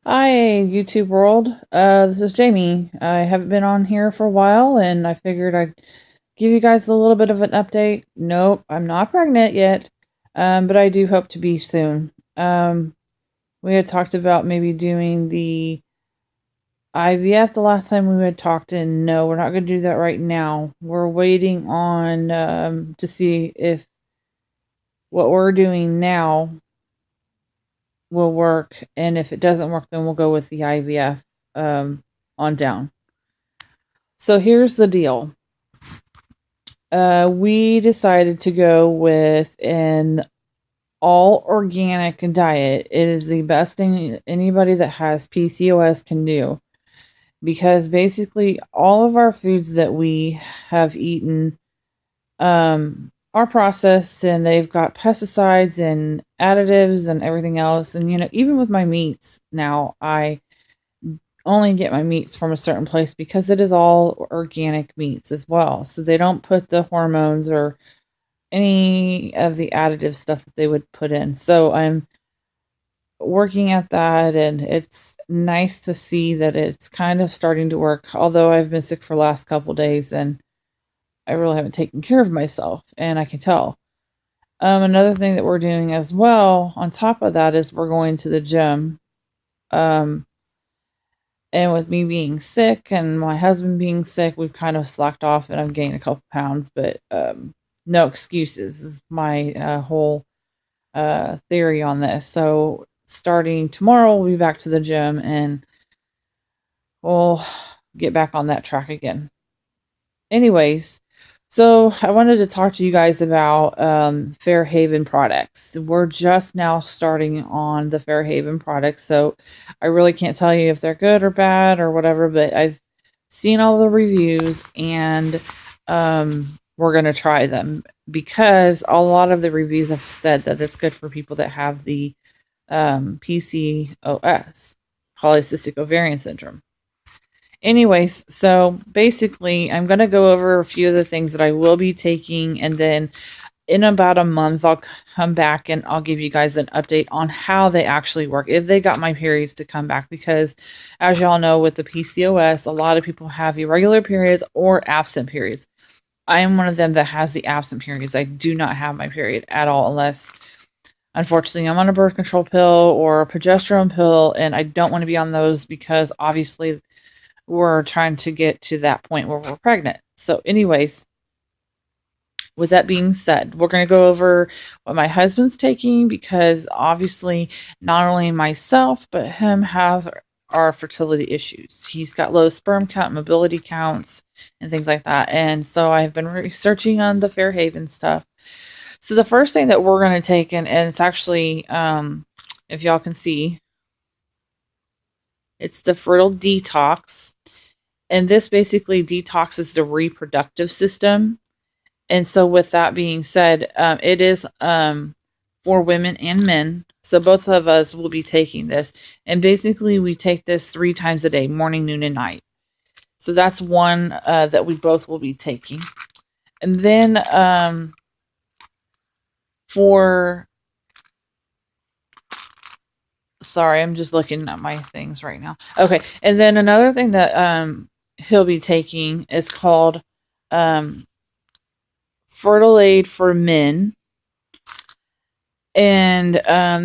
Hi, YouTube world. This is Jamie. I haven't been on here for a while, and I figured I'd give you guys a little bit of an update. Nope, I'm not pregnant yet, but I do hope to be soon. We had talked about maybe doing the IVF the last time we had talked, and no, we're not going to do that right now. We're waiting on to see if what we're doing now will work, and if it doesn't work, then we'll go with the IVF on down. So here's the deal. We decided to go with an all organic diet. It is the best thing anybody that has PCOS can do, because basically all of our foods that we have eaten are processed, and they've got pesticides and additives and everything else. And even with my meats now, I only get my meats from a certain place because it is all organic meats as well. So they don't put the hormones or any of the additive stuff that they would put in. So I'm working at that, and it's nice to see that it's kind of starting to work. Although I've been sick for the last couple of days, and I really haven't taken care of myself, and I can tell. Another thing that we're doing as well on top of that is we're going to the gym. Um, And with me being sick and my husband being sick, we've kind of slacked off, and I've gained a couple pounds, but no excuses is my whole theory on this. So starting tomorrow, we'll be back to the gym, and we'll get back on that track again. Anyways, so I wanted to talk to you guys about Fairhaven products. We're just now starting on the Fairhaven products, so I really can't tell you if they're good or bad or whatever, but I've seen all the reviews, and we're going to try them because a lot of the reviews have said that it's good for people that have the PCOS, polycystic ovarian syndrome. Anyways, so basically, I'm going to go over a few of the things that I will be taking, and then in about a month, I'll come back and I'll give you guys an update on how they actually work, if they got my periods to come back. Because, as y'all know, with the PCOS, a lot of people have irregular periods or absent periods. I am one of them that has the absent periods. I do not have my period at all, unless, unfortunately, I'm on a birth control pill or a progesterone pill, and I don't want to be on those because obviously we're trying to get to that point where we're pregnant. So anyways, with that being said, we're going to go over what my husband's taking, because obviously not only myself but him have our fertility issues. He's got low sperm count, mobility counts, and things like that. And so I've been researching on the Fairhaven stuff. So the first thing that we're going to take, and it's actually, if y'all can see, it's the Fertile Detox. And this basically detoxes the reproductive system. And so with that being said, it is for women and men. So both of us will be taking this. And basically we take this 3 times a day, morning, noon, and night. So that's one that we both will be taking. And then sorry, I'm just looking at my things right now. Okay. And then another thing that he'll be taking is called Fertile Aid for Men. And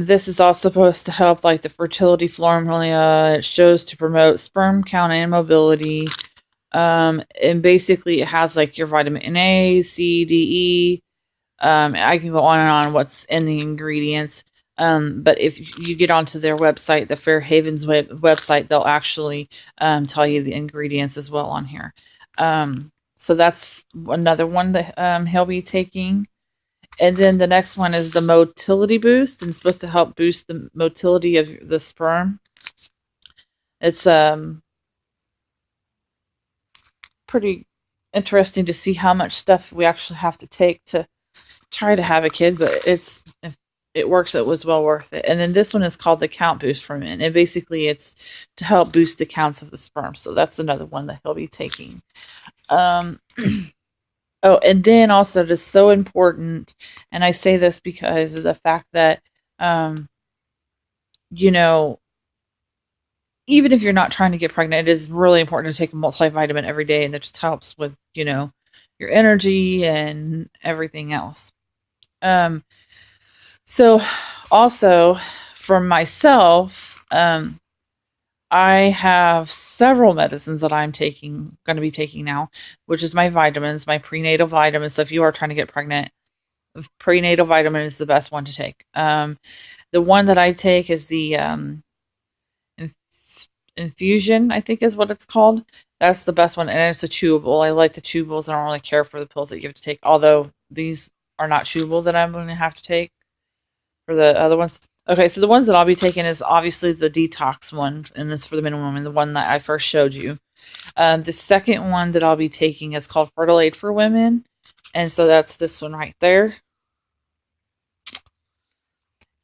this is all supposed to help like the fertility formula. It shows to promote sperm count and mobility. And basically it has like your vitamin A, C, D, E. I can go on and on what's in the ingredients. But if you get onto their website, the Fairhaven's website, they'll actually tell you the ingredients as well on here. So that's another one that he'll be taking. And then the next one is the motility boost, and it's supposed to help boost the motility of the sperm. It's pretty interesting to see how much stuff we actually have to take to try to have a kid, but if it works, it was well worth it. And then this one is called the Count Boost for Men, and basically it's to help boost the counts of the sperm. So that's another one that he'll be taking. Oh, and then also, it is so important, and I say this because of the fact that, you know, even if you're not trying to get pregnant, it is really important to take a multivitamin every day, and that just helps with, your energy and everything else. Um, so also for myself, I have several medicines that I'm going to be taking now, which is my vitamins, my prenatal vitamins. So if you are trying to get pregnant, prenatal vitamin is the best one to take. The one that I take is the infusion, I think is what it's called. That's the best one, and it's a chewable. I like the chewables. I don't really care for the pills that you have to take, although these are not chewable that I'm going to have to take for the other ones. Okay, so the ones that I'll be taking is obviously the detox one, and it's for the men and women, the one that I first showed you. The second one that I'll be taking is called Fertile Aid for Women, and so that's this one right there.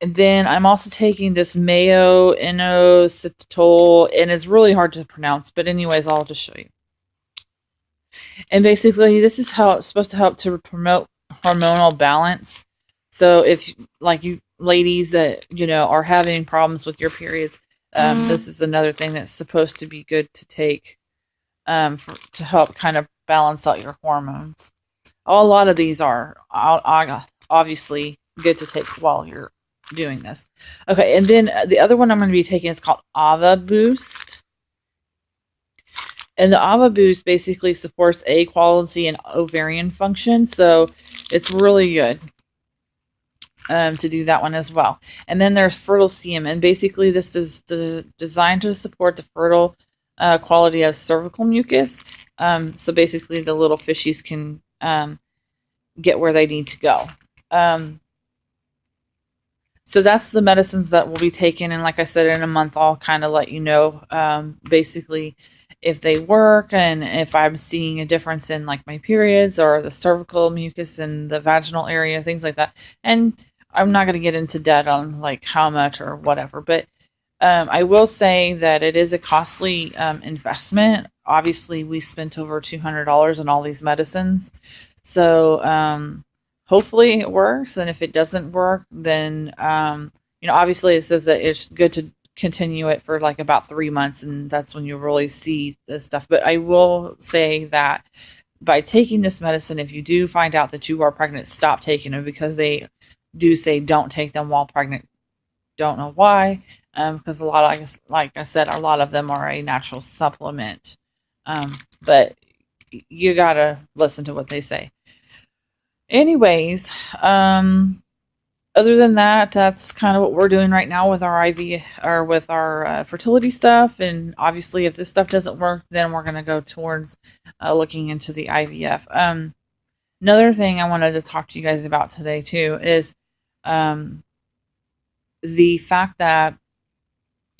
And then I'm also taking this Mayo inositol, and it's really hard to pronounce, but anyways, I'll just show you. And basically, this is how it's supposed to help to promote hormonal balance. So if, like, you ladies that, are having problems with your periods, this is another thing that's supposed to be good to take to help kind of balance out your hormones. A lot of these are obviously good to take while you're doing this. Okay, and then the other one I'm going to be taking is called Ava Boost. And the Ava Boost basically supports egg quality and ovarian function, so it's really good to do that one as well. And then there's Fertile Seam, and basically this is designed to support the fertile quality of cervical mucus. So basically the little fishies can get where they need to go. So that's the medicines that will be taken, and like I said, in a month I'll kind of let you know basically if they work and if I'm seeing a difference in like my periods or the cervical mucus and the vaginal area, things like that. And I'm not going to get into debt on like how much or whatever, but I will say that it is a costly investment. Obviously, we spent over $200 on all these medicines, so hopefully it works. And if it doesn't work, then obviously it says that it's good to continue it for like about 3 months, and that's when you really see this stuff. But I will say that by taking this medicine, if you do find out that you are pregnant, stop taking them, because they do say don't take them while pregnant. Don't know why, because a lot of, like I said, a lot of them are a natural supplement, but you gotta listen to what they say. Anyways, other than that, that's kind of what we're doing right now with our IV or with our fertility stuff. And obviously, if this stuff doesn't work, then we're going to go towards looking into the IVF. Another thing I wanted to talk to you guys about today too is the fact that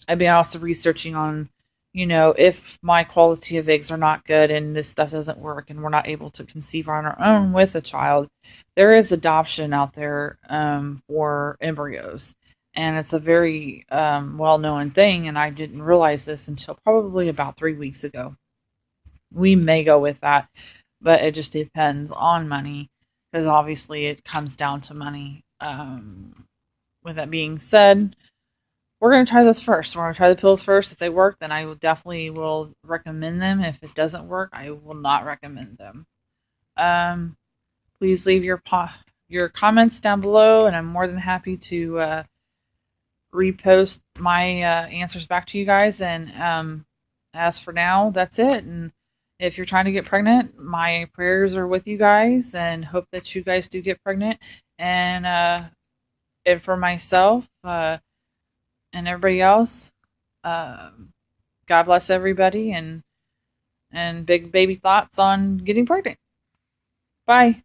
I've been also researching on, if my quality of eggs are not good and this stuff doesn't work and we're not able to conceive on our own with a child, there is adoption out there for embryos. And it's a very well-known thing, and I didn't realize this until probably about 3 weeks ago. We may go with that, but it just depends on money, because obviously it comes down to money. With that being said, we're going to try this first. We're going to try the pills first. If they work, then I will definitely recommend them. If it doesn't work, I will not recommend them. Please leave your comments down below, and I'm more than happy to repost my answers back to you guys. And as for now, that's it. And if you're trying to get pregnant, my prayers are with you guys, and hope that you guys do get pregnant. And for myself, and everybody else, God bless everybody, and big baby thoughts on getting pregnant. Bye.